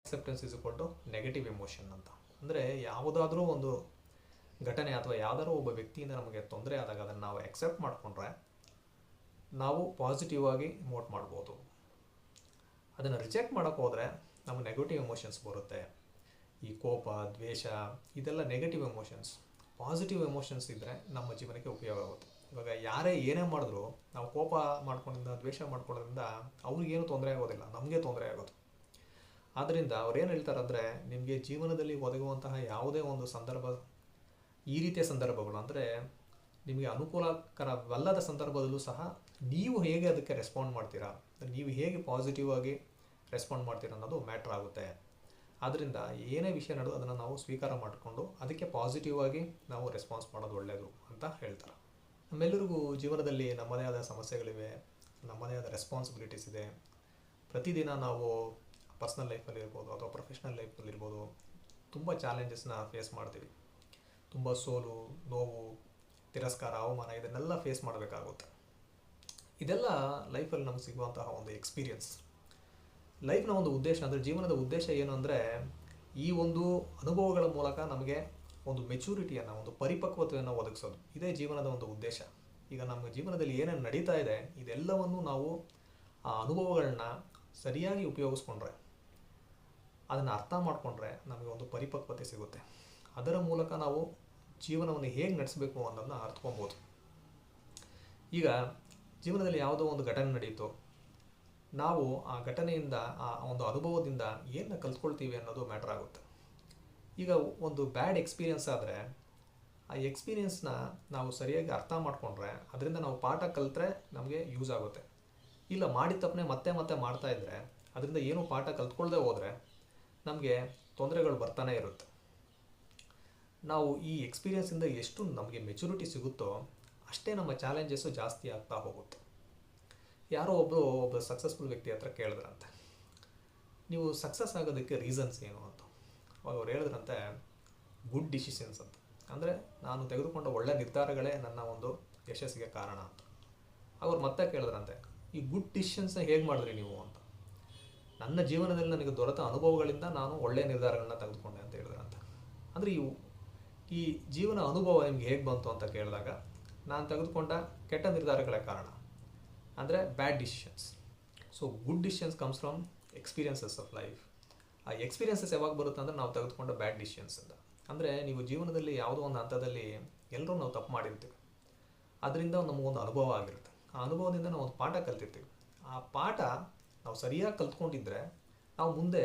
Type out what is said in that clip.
Acceptance is equal to negative emotion ಅಂತ. ಅಂದರೆ ಯಾವುದಾದ್ರೂ ಒಂದು ಘಟನೆ ಅಥವಾ ಯಾವ್ದಾದ್ರು ಒಬ್ಬ ವ್ಯಕ್ತಿಯಿಂದ ನಮಗೆ ತೊಂದರೆ ಆದಾಗ ಅದನ್ನು ನಾವು ಎಕ್ಸೆಪ್ಟ್ ಮಾಡಿಕೊಂಡ್ರೆ ನಾವು ಪಾಸಿಟಿವ್ ಆಗಿ ಮೋಟ್ ಮಾಡ್ಬೋದು. ಅದನ್ನು ರಿಜೆಕ್ಟ್ ಮಾಡೋಕ್ಕೆ ಹೋದರೆ ನಮಗೆ ನೆಗೆಟಿವ್ ಎಮೋಷನ್ಸ್ ಬರುತ್ತೆ. ಈ ಕೋಪ, ದ್ವೇಷ ಇದೆಲ್ಲ ನೆಗೆಟಿವ್ ಎಮೋಷನ್ಸ್. ಪಾಸಿಟಿವ್ ಎಮೋಷನ್ಸ್ ಇದ್ದರೆ ನಮ್ಮ ಜೀವನಕ್ಕೆ ಉಪಯೋಗ ಆಗುತ್ತೆ. ಇವಾಗ ಯಾರೇ ಏನೇ ಮಾಡಿದ್ರು ನಾವು ಕೋಪ ಮಾಡ್ಕೊಂಡಿಂದ, ದ್ವೇಷ ಮಾಡ್ಕೊಳ್ಳೋದ್ರಿಂದ ಅವ್ರಿಗೇನು ತೊಂದರೆ ಆಗೋದಿಲ್ಲ, ನಮಗೆ ತೊಂದರೆ ಆಗೋದು. ಆದ್ದರಿಂದ ಅವ್ರೇನು ಹೇಳ್ತಾರೆ ಅಂದರೆ, ನಿಮಗೆ ಜೀವನದಲ್ಲಿ ಒದಗುವಂತಹ ಯಾವುದೇ ಒಂದು ಸಂದರ್ಭ, ಈ ರೀತಿಯ ಸಂದರ್ಭಗಳು ಅಂದರೆ ನಿಮಗೆ ಅನುಕೂಲಕರವಲ್ಲದ ಸಂದರ್ಭದಲ್ಲೂ ಸಹ ನೀವು ಹೇಗೆ ಅದಕ್ಕೆ ರೆಸ್ಪಾಂಡ್ ಮಾಡ್ತೀರಾ, ನೀವು ಹೇಗೆ ಪಾಸಿಟಿವ್ ಆಗಿ ರೆಸ್ಪಾಂಡ್ ಮಾಡ್ತೀರಾ ಅನ್ನೋದು ಮ್ಯಾಟ್ರ್ ಆಗುತ್ತೆ. ಆದ್ದರಿಂದ ಏನೇ ವಿಷಯ ನಡೆದು ಅದನ್ನು ನಾವು ಸ್ವೀಕಾರ ಮಾಡಿಕೊಂಡು ಅದಕ್ಕೆ ಪಾಸಿಟಿವ್ ಆಗಿ ನಾವು ರೆಸ್ಪಾನ್ಸ್ ಮಾಡೋದು ಒಳ್ಳೆಯದು ಅಂತ ಹೇಳ್ತಾರೆ. ನಮ್ಮೆಲ್ಲರಿಗೂ ಜೀವನದಲ್ಲಿ ನಮ್ಮದೇ ಆದ ಸಮಸ್ಯೆಗಳಿವೆ, ನಮ್ಮದೇ ಆದ ರೆಸ್ಪಾನ್ಸಿಬಿಲಿಟೀಸ್ ಇದೆ. ಪ್ರತಿದಿನ ನಾವು ಪರ್ಸ್ನಲ್ ಲೈಫಲ್ಲಿ ಇರ್ಬೋದು ಅಥವಾ ಪ್ರೊಫೆಷ್ನಲ್ ಲೈಫಲ್ಲಿ ಇರ್ಬೋದು ತುಂಬ ಚಾಲೆಂಜಸ್ನ ಫೇಸ್ ಮಾಡ್ತೀವಿ. ತುಂಬ ಸೋಲು, ನೋವು, ತಿರಸ್ಕಾರ, ಅವಮಾನ ಇದನ್ನೆಲ್ಲ ಫೇಸ್ ಮಾಡಬೇಕಾಗುತ್ತೆ. ಇದೆಲ್ಲ ಲೈಫಲ್ಲಿ ನಮಗೆ ಸಿಗುವಂತಹ ಒಂದು ಎಕ್ಸ್ಪೀರಿಯನ್ಸ್. ಲೈಫ್ನ ಒಂದು ಉದ್ದೇಶ ಅಂದರೆ, ಜೀವನದ ಉದ್ದೇಶ ಏನು ಅಂದರೆ, ಈ ಒಂದು ಅನುಭವಗಳ ಮೂಲಕ ನಮಗೆ ಒಂದು ಮೆಚುರಿಟಿಯನ್ನು, ಒಂದು ಪರಿಪಕ್ವತೆಯನ್ನು ಒದಗಿಸೋದು. ಇದೇ ಜೀವನದ ಒಂದು ಉದ್ದೇಶ. ಈಗ ನಮ್ಮ ಜೀವನದಲ್ಲಿ ಏನೇನು ನಡೀತಾ ಇದೆ ಇದೆಲ್ಲವನ್ನು ನಾವು ಆ ಅನುಭವಗಳನ್ನ ಸರಿಯಾಗಿ ಉಪಯೋಗಿಸ್ಕೊಂಡ್ರೆ, ಅದನ್ನು ಅರ್ಥ ಮಾಡಿಕೊಂಡ್ರೆ ನಮಗೆ ಒಂದು ಪರಿಪಕ್ವತೆ ಸಿಗುತ್ತೆ. ಅದರ ಮೂಲಕ ನಾವು ಜೀವನವನ್ನು ಹೇಗೆ ನಡೆಸಬೇಕು ಅನ್ನೋದನ್ನ ಅರ್ಥಕೊಬೋದು. ಈಗ ಜೀವನದಲ್ಲಿ ಯಾವುದೋ ಒಂದು ಘಟನೆ ನಡೀತು, ನಾವು ಆ ಘಟನೆಯಿಂದ, ಆ ಒಂದು ಅನುಭವದಿಂದ ಏನು ಕಲ್ತ್ಕೊಳ್ತೀವಿ ಅನ್ನೋದು ಮ್ಯಾಟ್ರ್ ಆಗುತ್ತೆ. ಈಗ ಒಂದು ಬ್ಯಾಡ್ ಎಕ್ಸ್ಪೀರಿಯನ್ಸ್ ಆದರೆ ಆ ಎಕ್ಸ್ಪೀರಿಯನ್ಸ್ನ ನಾವು ಸರಿಯಾಗಿ ಅರ್ಥ ಮಾಡಿಕೊಂಡ್ರೆ ಅದರಿಂದ ನಾವು ಪಾಠ ಕಲಿತ್ರೆ ನಮಗೆ ಯೂಸ್ ಆಗುತ್ತೆ. ಇಲ್ಲ ಮಾಡಿದ ತಪ್ಪನೆ ಮತ್ತೆ ಮತ್ತೆ ಮಾಡ್ತಾ ಇದ್ದರೆ ಅದರಿಂದ ಏನೂ ಪಾಠ ಕಲ್ತ್ಕೊಳ್ದೆ ಹೋದರೆ ನಮಗೆ ತೊಂದರೆಗಳು ಬರ್ತಾನೆ ಇರುತ್ತೆ. ನಾವು ಈ ಎಕ್ಸ್ಪೀರಿಯನ್ಸಿಂದ ಎಷ್ಟು ನಮಗೆ ಮೆಚುರಿಟಿ ಸಿಗುತ್ತೋ ಅಷ್ಟೇ ನಮ್ಮ ಚಾಲೆಂಜಸ್ಸು ಜಾಸ್ತಿ ಆಗ್ತಾ ಹೋಗುತ್ತೆ. ಯಾರೋ ಒಬ್ಬ ಸಕ್ಸಸ್ಫುಲ್ ವ್ಯಕ್ತಿ ಹತ್ರ ಕೇಳಿದ್ರಂತೆ, ನೀವು ಸಕ್ಸಸ್ ಆಗೋದಕ್ಕೆ ರೀಸನ್ಸ್ ಏನು ಅಂತ. ಅವಾಗ ಅವ್ರು ಹೇಳಿದ್ರಂತೆ, ಗುಡ್ ಡಿಸಿಷನ್ಸ್ ಅಂತ. ಅಂದರೆ ನಾನು ತೆಗೆದುಕೊಂಡ ಒಳ್ಳೆ ನಿರ್ಧಾರಗಳೇ ನನ್ನ ಒಂದು ಯಶಸ್ಸಿಗೆ ಕಾರಣ ಅಂತ. ಅವ್ರು ಮತ್ತೆ ಕೇಳಿದ್ರಂತೆ, ಈ ಗುಡ್ ಡಿಸಿಷನ್ಸ್ನ ಹೇಗೆ ಮಾಡಿದ್ರಿ ನೀವು ಅಂತ. ನನ್ನ ಜೀವನದಲ್ಲಿ ನನಗೆ ದೊರೆತ ಅನುಭವಗಳಿಂದ ನಾನು ಒಳ್ಳೆಯ ನಿರ್ಧಾರಗಳನ್ನ ತೆಗೆದುಕೊಂಡೆ ಅಂತ ಹೇಳಿದ್ರಂತೆ. ಅಂದರೆ ಈ ಜೀವನ ಅನುಭವ ನಿಮ್ಗೆ ಹೇಗೆ ಬಂತು ಅಂತ ಕೇಳಿದಾಗ, ನಾನು ತೆಗೆದುಕೊಂಡ ಕೆಟ್ಟ ನಿರ್ಧಾರಗಳೇ ಕಾರಣ, ಅಂದರೆ bad decisions. So good decisions comes from experiences of life. ಆ ಎಕ್ಸ್ಪೀರಿಯನ್ಸಸ್ ಯಾವಾಗ ಬರುತ್ತೆ ಅಂದರೆ ನಾವು ತೆಗೆದುಕೊಂಡ ಬ್ಯಾಡ್ ಡಿಸಿಷನ್ಸ್ ಅಂತ. ಅಂದರೆ ನೀವು ಜೀವನದಲ್ಲಿ ಯಾವುದೋ ಒಂದು ಹಂತದಲ್ಲಿ ಎಲ್ಲರೂ ನಾವು ತಪ್ಪು ಮಾಡಿರ್ತೀವಿ, ಅದರಿಂದ ನಮಗೊಂದು ಅನುಭವ ಆಗಿರುತ್ತೆ. ಆ ಅನುಭವದಿಂದ ನಾವು ಒಂದು ಪಾಠ ಕಲ್ತಿರ್ತೀವಿ. ಆ ಪಾಠ ನಾವು ಸರಿಯಾಗಿ ಕಲ್ತ್ಕೊಂಡಿದ್ರೆ ನಾವು ಮುಂದೆ